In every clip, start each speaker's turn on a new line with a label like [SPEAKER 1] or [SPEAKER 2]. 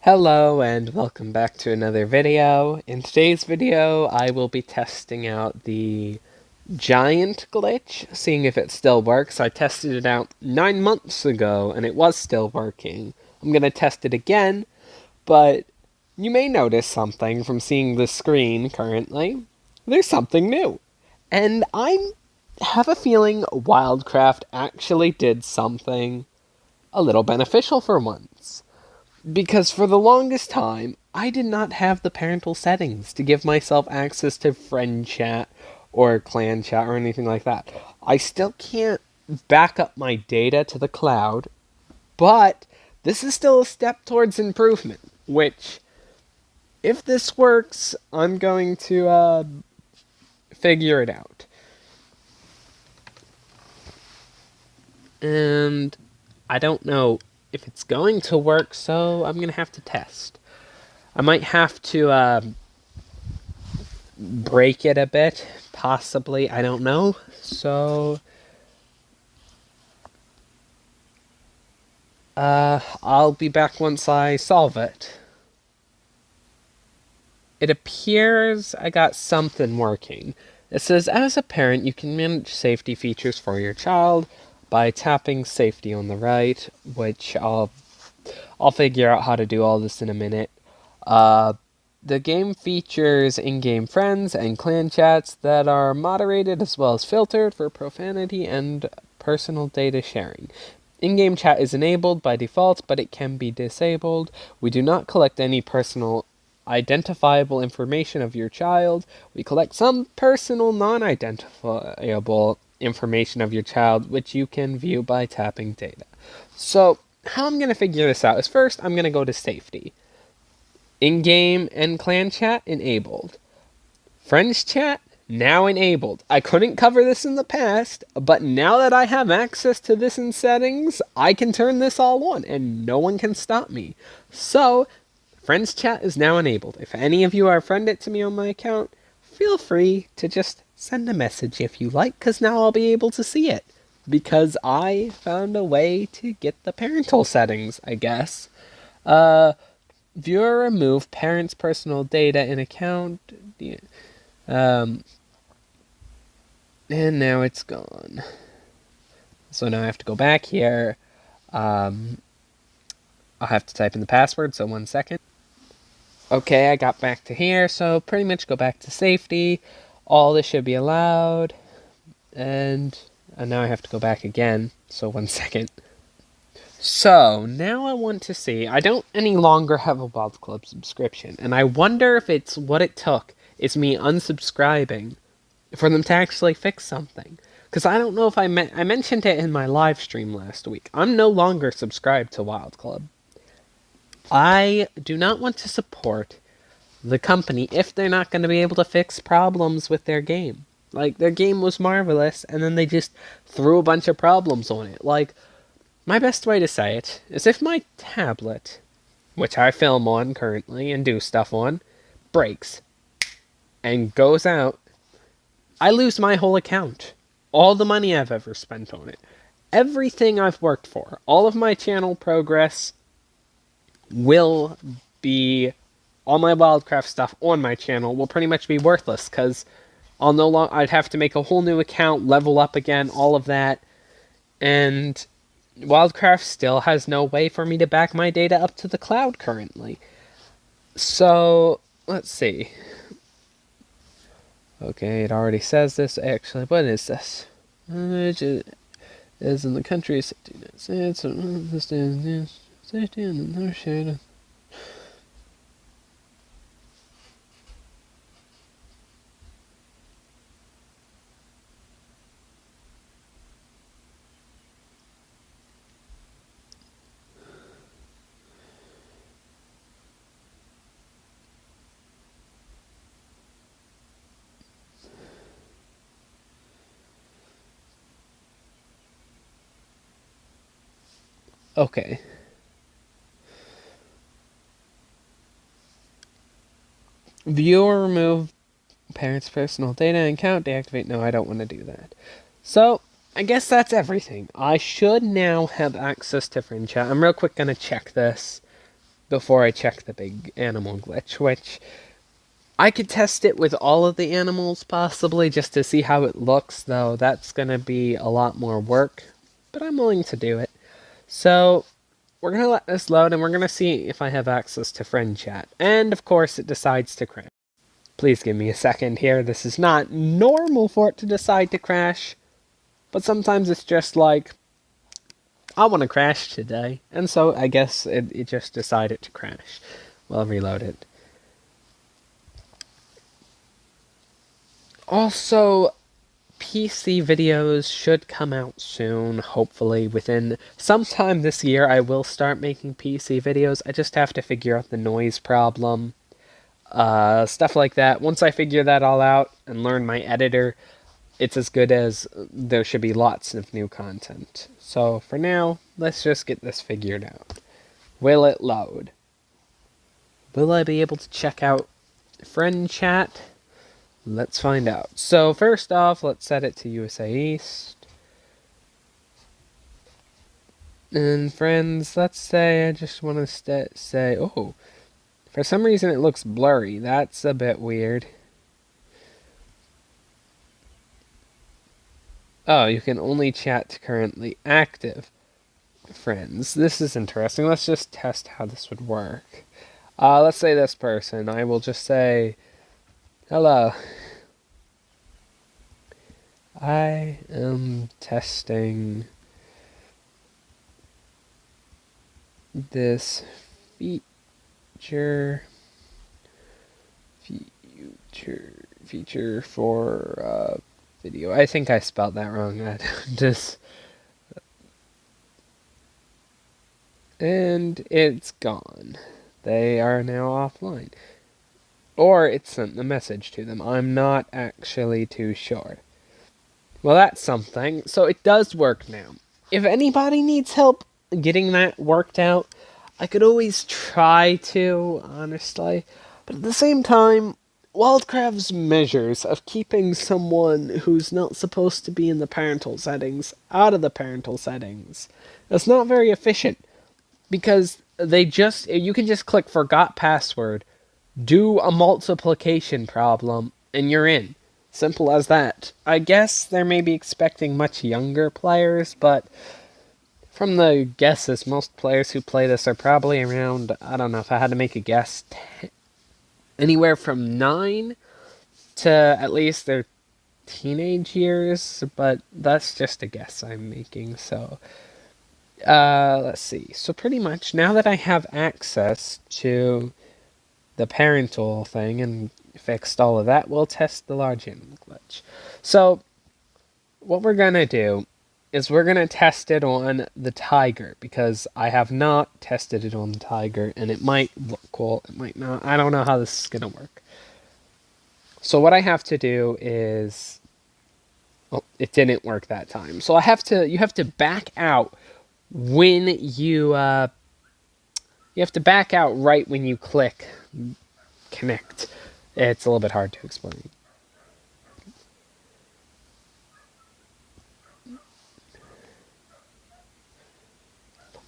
[SPEAKER 1] Hello and welcome back to another video. In today's video, I will be testing out the giant glitch, seeing if it still works. I tested it out 9 months ago and it was still working. I'm going to test it again, but you may notice something from seeing the screen currently. There's something new. And I have a feeling Wildcraft actually did something a little beneficial for once. Because for the longest time, I did not have the parental settings to give myself access to friend chat or clan chat or anything like that. I still can't back up my data to the cloud, but this is still a step towards improvement, which, if this works, I'm going to figure it out. And I don't know if it's going to work, so I'm going to have to test. I might have to break it a bit, possibly, I don't know. So I'll be back once I solve it. It appears I got something working. It says, as a parent, you can manage safety features for your child by tapping safety on the right, which I'll figure out how to do all this in a minute. The game features in-game friends and clan chats that are moderated as well as filtered for profanity and personal data sharing. In-game chat is enabled by default, but it can be disabled. We do not collect any personal identifiable information of your child. We collect some personal non-identifiable information of your child, which you can view by tapping data. So, how I'm going to figure this out is first, I'm going to go to safety. In-game and clan chat enabled. Friends chat now enabled. I couldn't cover this in the past, but now that I have access to this in settings, I can turn this all on and no one can stop me. So, friends chat is now enabled. If any of you are friended to me on my account, feel free to just send a message if you like, because now I'll be able to see it. Because I found a way to get the parental settings, I guess. View or remove parents' personal data in account. And now it's gone. So now I have to go back here. I'll have to type in the password, so 1 second. Okay, I got back to here, so pretty much go back to safety. All this should be allowed. And now I have to go back again, so 1 second. So, now I want to see, I don't any longer have a Wild Club subscription, and I wonder if it's what it took, is me unsubscribing, for them to actually fix something. Because I don't know if I mentioned it in my live stream last week. I'm no longer subscribed to Wild Club. I do not want to support the company if they're not going to be able to fix problems with their game. Like, their game was marvelous, and then they just threw a bunch of problems on it. Like, my best way to say it is if my tablet, which I film on currently and do stuff on, breaks and goes out, I lose my whole account. All the money I've ever spent on it. Everything I've worked for. All of my channel progress will be, all my Wildcraft stuff on my channel will pretty much be worthless, because I'd have to make a whole new account, level up again, all of that, and Wildcraft still has no way for me to back my data up to the cloud currently. So, let's see. Okay, it already says this. Actually, what is this? It is in the country. Safety and no shade. Okay. View or remove parents' personal data and account. Deactivate. No, I don't want to do that. So, I guess that's everything. I should now have access to friend chat. I'm real quick going to check this before I check the big animal glitch, which I could test it with all of the animals possibly just to see how it looks, though that's going to be a lot more work, but I'm willing to do it. So we're going to let this load and we're going to see if I have access to friend chat. And of course it decides to crash. Please give me a second here. This is not normal for it to decide to crash, but sometimes it's just like, I want to crash today. And so I guess it just decided to crash. Well, reload it. Also, PC videos should come out soon, hopefully within sometime this year I will start making PC videos. I just have to figure out the noise problem, stuff like that. Once I figure that all out and learn my editor, it's as good as there should be lots of new content. So for now, let's just get this figured out. Will it load? Will I be able to check out friend chat? Let's find out. So first off, let's set it to USA East. And friends, let's say I just want to say, oh, for some reason it looks blurry. That's a bit weird. Oh, you can only chat to currently active friends. This is interesting. Let's just test how this would work. Let's say this person. I will just say, hello. I am testing this feature for video. I think I spelled that wrong. And it's gone. They are now offline. Or it sent the message to them. I'm not actually too sure. Well, that's something. So it does work now. If anybody needs help getting that worked out, I could always try to, honestly. But at the same time, wildcraft's measures of keeping someone who's not supposed to be in the parental settings out of the parental settings is not very efficient. Because you can just click forgot password, do a multiplication problem, and you're in. Simple as that. I guess they may be expecting much younger players, but from the guesses, most players who play this are probably around, I don't know if I had to make a guess, anywhere from 9 to at least their teenage years, but that's just a guess I'm making, so let's see. So pretty much, now that I have access to the parental thing and fixed all of that, we'll test the large animal glitch. So what we're going to do is we're going to test it on the tiger, because I have not tested it on the tiger, and it might look cool, it might not. I don't know how this is going to work. So what I have to do is... Oh, it didn't work that time. So you have to back out when you have to back out right when you click connect. It's a little bit hard to explain.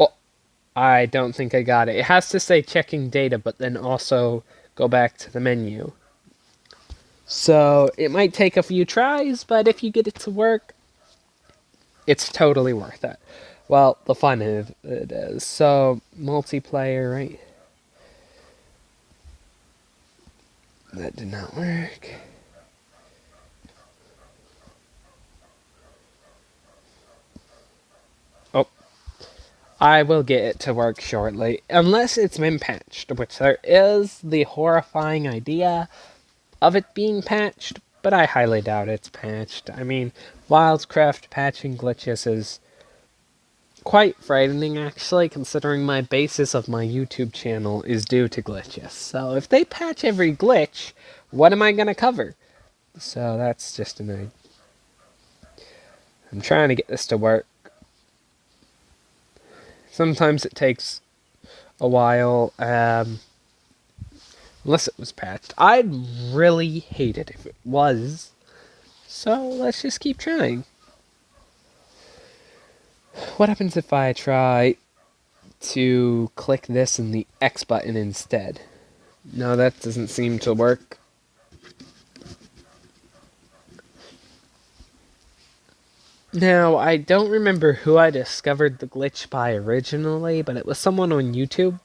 [SPEAKER 1] Oh, I don't think I got it. It has to say checking data, but then also go back to the menu. So it might take a few tries, but if you get it to work, it's totally worth it. Well, the fun of it is. So, multiplayer, right? That did not work. Oh. I will get it to work shortly. Unless it's been patched, which there is the horrifying idea of it being patched, but I highly doubt it's patched. I mean, wildcraft patching glitches is quite frightening, actually, considering my basis of my YouTube channel is due to glitches. So if they patch every glitch, what am I going to cover? So that's just an idea. I'm trying to get this to work. Sometimes it takes a while, unless it was patched. I'd really hate it if it was. So let's just keep trying. What happens if I try to click this and the X button instead. No, that doesn't seem to work. Now, I don't remember who I discovered the glitch by originally, but it was someone on YouTube.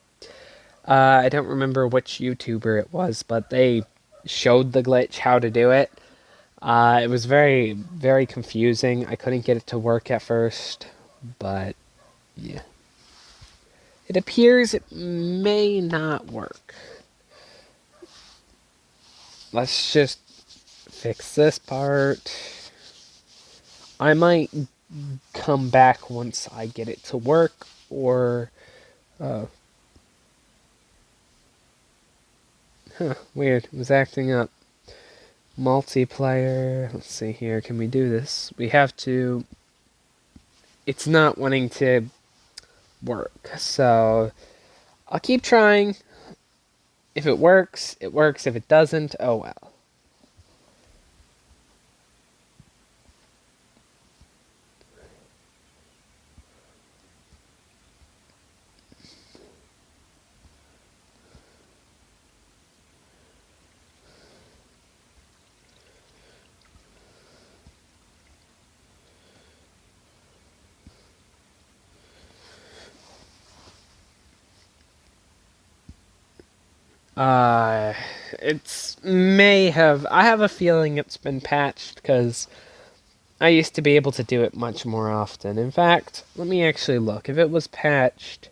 [SPEAKER 1] I don't remember which YouTuber it was, but they showed the glitch, how to do it. It was very, very confusing. I couldn't get it to work at first, but yeah. It appears it may not work. Let's just fix this part. I might come back once I get it to work, or... weird. It was acting up. Multiplayer. Let's see here. Can we do this? We have to... It's not wanting to work, so I'll keep trying. If it works, it works. If it doesn't, oh well. I have a feeling it's been patched, because I used to be able to do it much more often. In fact, let me actually look. If it was patched...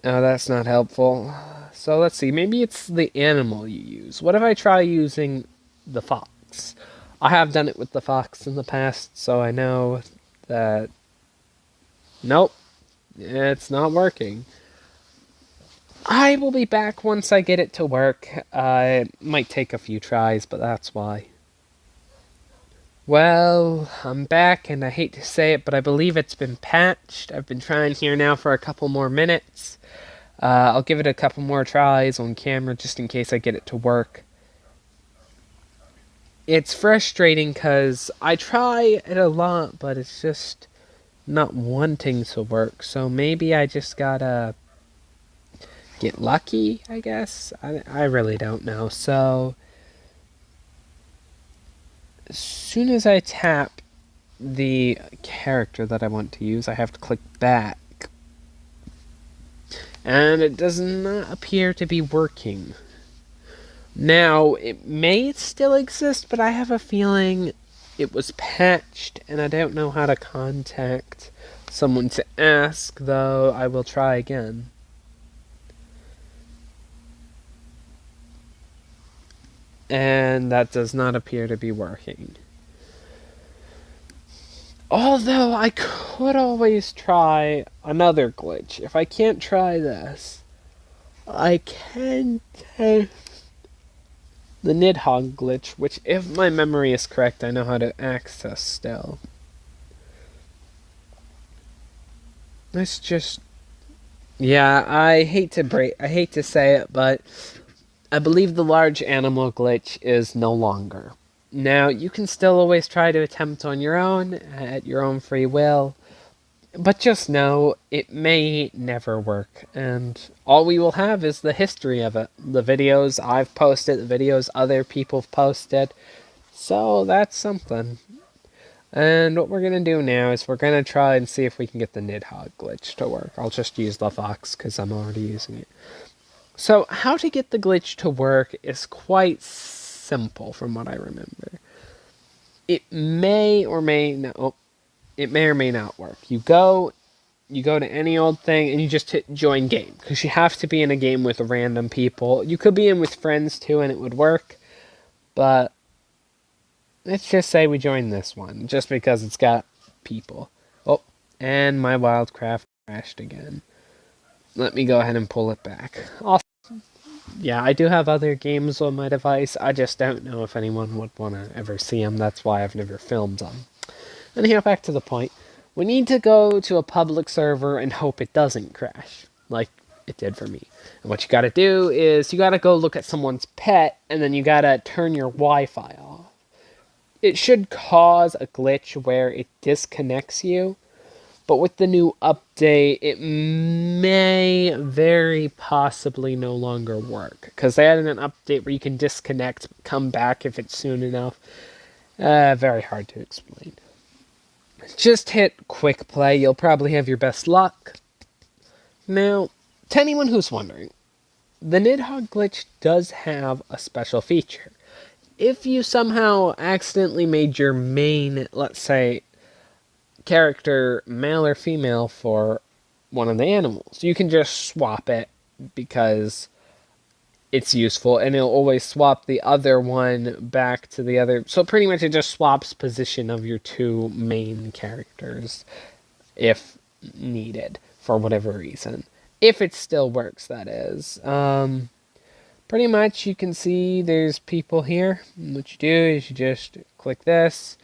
[SPEAKER 1] Oh, that's not helpful. So let's see, maybe it's the animal you use. What if I try using the fox? I have done it with the fox in the past, so I know that... Nope, it's not working. I will be back once I get it to work. It might take a few tries, but that's why. Well, I'm back, and I hate to say it, but I believe it's been patched. I've been trying here now for a couple more minutes. I'll give it a couple more tries on camera just in case I get it to work. It's frustrating because I try it a lot, but it's just not wanting to work. So maybe I just gotta get lucky, I guess. I really don't know. So as soon as I tap the character that I want to use, I have to click back. And it does not appear to be working. Now, it may still exist, but I have a feeling it was patched, and I don't know how to contact someone to ask, though I will try again. And that does not appear to be working. Although, I could always try another glitch. If I can't try this, I can test the Nidhogg glitch, which, if my memory is correct, I know how to access still. Let's just... Yeah, I hate to say it, but I believe the large animal glitch is no longer. Now, you can still always try to attempt on your own, at your own free will, but just know it may never work, and all we will have is the history of it. The videos I've posted, the videos other people have posted, so that's something. And what we're going to do now is we're going to try and see if we can get the Nidhogg glitch to work. I'll just use the fox because I'm already using it. So, how to get the glitch to work is quite simple from what I remember. It may or may not work. You go to any old thing and you just hit join game, because you have to be in a game with random people. You could be in with friends too and it would work, but let's just say we join this one just because it's got people. Oh, and my wildcraft crashed again. Let me go ahead and pull it back. Yeah, I do have other games on my device. I just don't know if anyone would want to ever see them. That's why I've never filmed them. Anyhow, back to the point. We need to go to a public server and hope it doesn't crash, like it did for me. And what you gotta do is you gotta go look at someone's pet, and then you gotta turn your Wi-Fi off. It should cause a glitch where it disconnects you, But with the new update, it may very possibly no longer work. Because they added an update where you can disconnect, come back if it's soon enough. Very hard to explain. Just hit quick play, you'll probably have your best luck. Now, to anyone who's wondering, the Nidhogg glitch does have a special feature. If you somehow accidentally made your main, let's say, character male or female for one of the animals, you can just swap it because it's useful, and it'll always swap the other one back to the other. So pretty much it just swaps position of your two main characters if needed for whatever reason. If it still works, that is. Pretty much you can see there's people here. What you do is you just click this.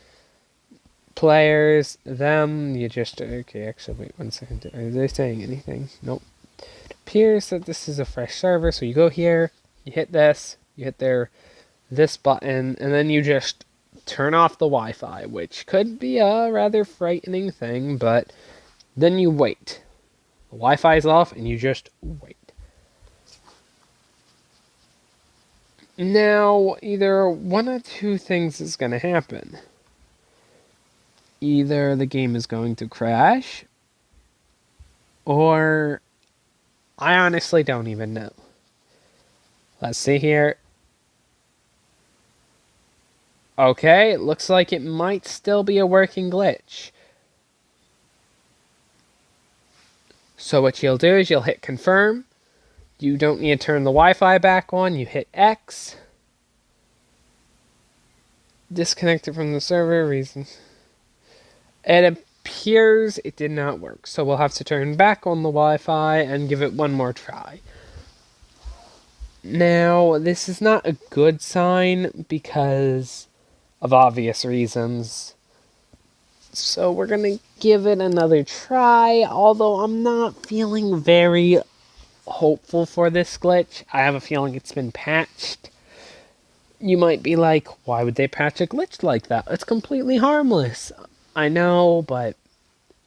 [SPEAKER 1] Players, them, you just... Okay, actually, wait 1 second. Are they saying anything? Nope. It appears that this is a fresh server, so you go here, you hit this, you hit this button, and then you just turn off the Wi-Fi, which could be a rather frightening thing, but then you wait. The Wi-Fi is off, and you just wait. Now, either one of two things is going to happen. Either the game is going to crash, or I honestly don't even know. Let's see here. Okay, it looks like it might still be a working glitch. So what you'll do is you'll hit confirm. You don't need to turn the Wi-Fi back on. You hit X. Disconnected from the server, reasons. It appears it did not work. So we'll have to turn back on the Wi-Fi and give it one more try. Now, this is not a good sign because of obvious reasons. So we're going to give it another try, although I'm not feeling very hopeful for this glitch. I have a feeling it's been patched. You might be like, why would they patch a glitch like that? It's completely harmless. I know, but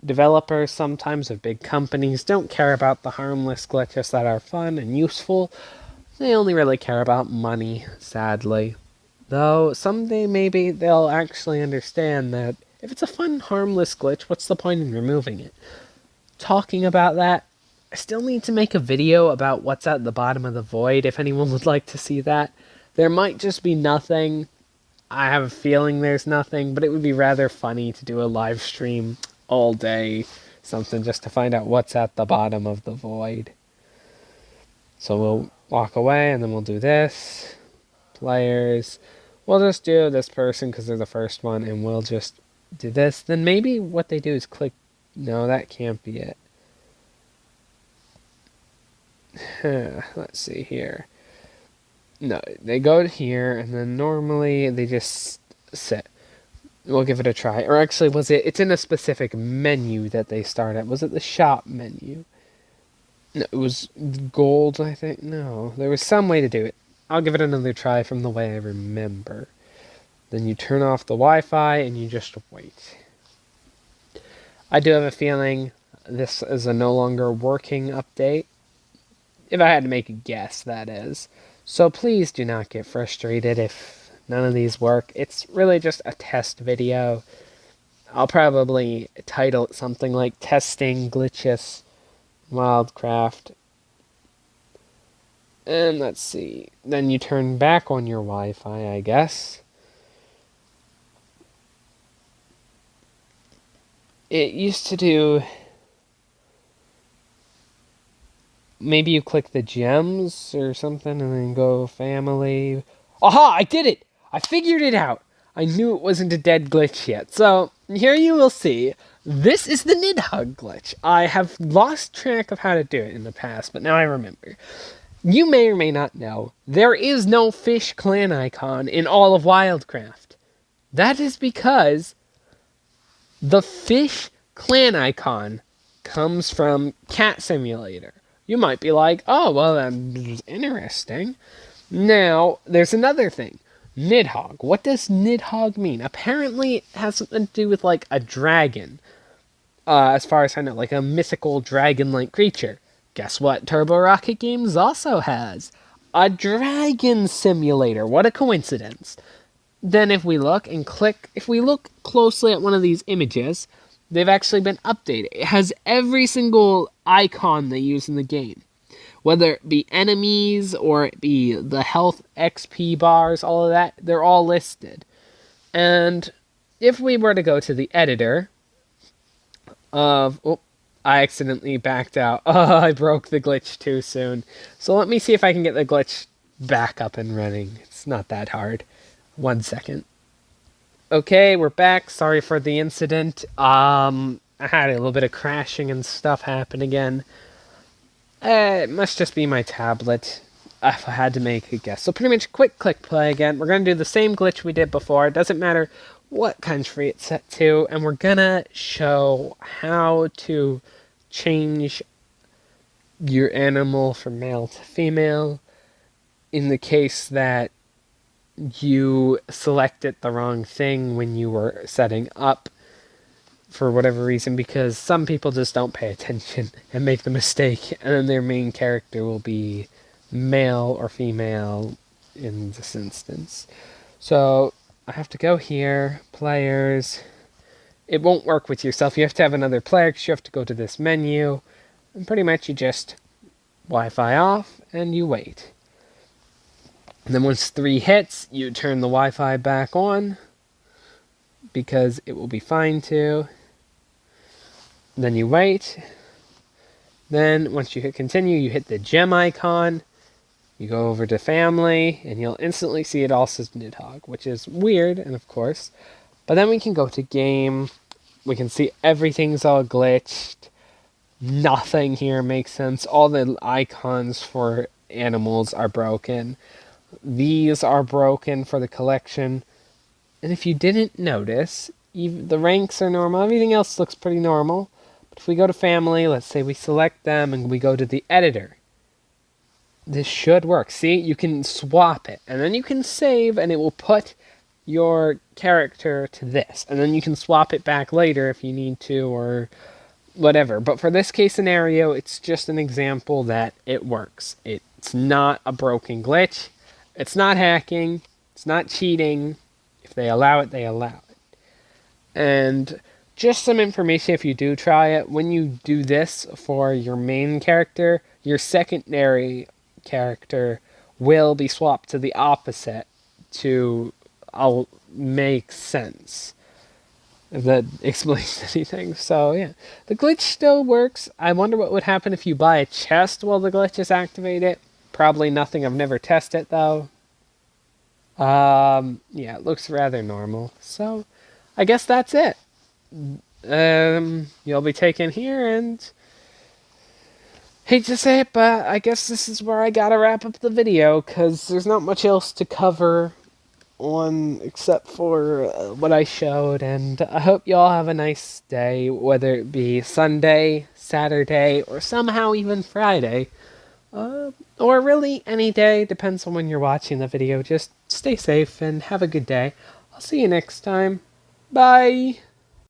[SPEAKER 1] developers sometimes of big companies don't care about the harmless glitches that are fun and useful. They only really care about money, sadly. Though someday maybe they'll actually understand that if it's a fun, harmless glitch, what's the point in removing it? Talking about that, I still need to make a video about what's at the bottom of the void, if anyone would like to see that. There might just be nothing. I have a feeling there's nothing, but it would be rather funny to do a live stream all day, something just to find out what's at the bottom of the void. So we'll walk away, and then we'll do this. Players. We'll just do this person because they're the first one, and we'll just do this. Then maybe what they do is click... No, that can't be it. Let's see here. No, they go to here, and then normally they just sit. We'll give it a try. Or actually, was it... It's in a specific menu that they start at. Was it the shop menu? No, it was gold, I think. No, there was some way to do it. I'll give it another try from the way I remember. Then you turn off the Wi-Fi, and you just wait. I do have a feeling this is a no longer working update. If I had to make a guess, that is. So please do not get frustrated if none of these work. It's really just a test video. I'll probably title it something like Testing Glitches Wildcraft. And let's see. Then you turn back on your Wi-Fi, I guess. It used to do... Maybe you click the gems or something and then go family. Aha! I did it! I figured it out! I knew it wasn't a dead glitch yet. So, here you will see. This is the Nidhogg glitch. I have lost track of how to do it in the past, but now I remember. You may or may not know, there is no fish clan icon in all of Wildcraft. That is because the fish clan icon comes from Cat Simulator. You might be like, oh, well, that's interesting. Now, there's another thing. Nidhogg. What does Nidhogg mean? Apparently, it has something to do with, like, a dragon. as far as I know, like a mythical dragon-like creature. Guess what Turbo Rocket Games also has? A dragon simulator. What a coincidence. Then if we look closely at one of these images, they've actually been updated. It has every single icon they use in the game. Whether it be enemies or it be the health XP bars, all of that, they're all listed. And if we were to go to the editor of... Oh, I accidentally backed out. Oh, I broke the glitch too soon. So let me see if I can get the glitch back up and running. It's not that hard. 1 second. Okay, we're back. Sorry for the incident. I had a little bit of crashing and stuff happen again. It must just be my tablet, if I had to make a guess. So pretty much quick click play again. We're going to do the same glitch we did before. It doesn't matter what country it's set to. And we're going to show how to change your animal from male to female in the case that you selected the wrong thing when you were setting up for whatever reason, because some people just don't pay attention and make the mistake, and then their main character will be male or female in this instance. So I have to go here, players. It won't work with yourself. You have to have another player because you have to go to this menu, and pretty much you just Wi-Fi off and you wait. And then once 3 hits, you turn the Wi-Fi back on because it will be fine to. Then you wait. Then once you hit continue, you hit the gem icon. You go over to family, and you'll instantly see it all says Nidhogg, which is weird, and of course. But then we can go to game. We can see everything's all glitched. Nothing here makes sense. All the icons for animals are broken. These are broken for the collection. And if you didn't notice, even the ranks are normal. Everything else looks pretty normal. But if we go to family, let's say we select them and we go to the editor. This should work. See, you can swap it. And then you can save and it will put your character to this. And then you can swap it back later if you need to or whatever. But for this case scenario, it's just an example that it works. It's not a broken glitch. It's not hacking. It's not cheating. If they allow it, they allow it. And just some information if you do try it. When you do this for your main character, your secondary character will be swapped to the opposite to make sense. If that explains anything. So, yeah. The glitch still works. I wonder what would happen if you buy a chest while the glitch is activated. Probably nothing. I've never tested, though. Yeah, it looks rather normal. So, I guess that's it. You'll be taken here, and hate to say it, but I guess this is where I gotta wrap up the video, because there's not much else to cover on except for what I showed, and I hope y'all have a nice day, whether it be Sunday, Saturday, or somehow even Friday. Or really any day, depends on when you're watching the video. Just stay safe and have a good day. I'll see you next time. Bye!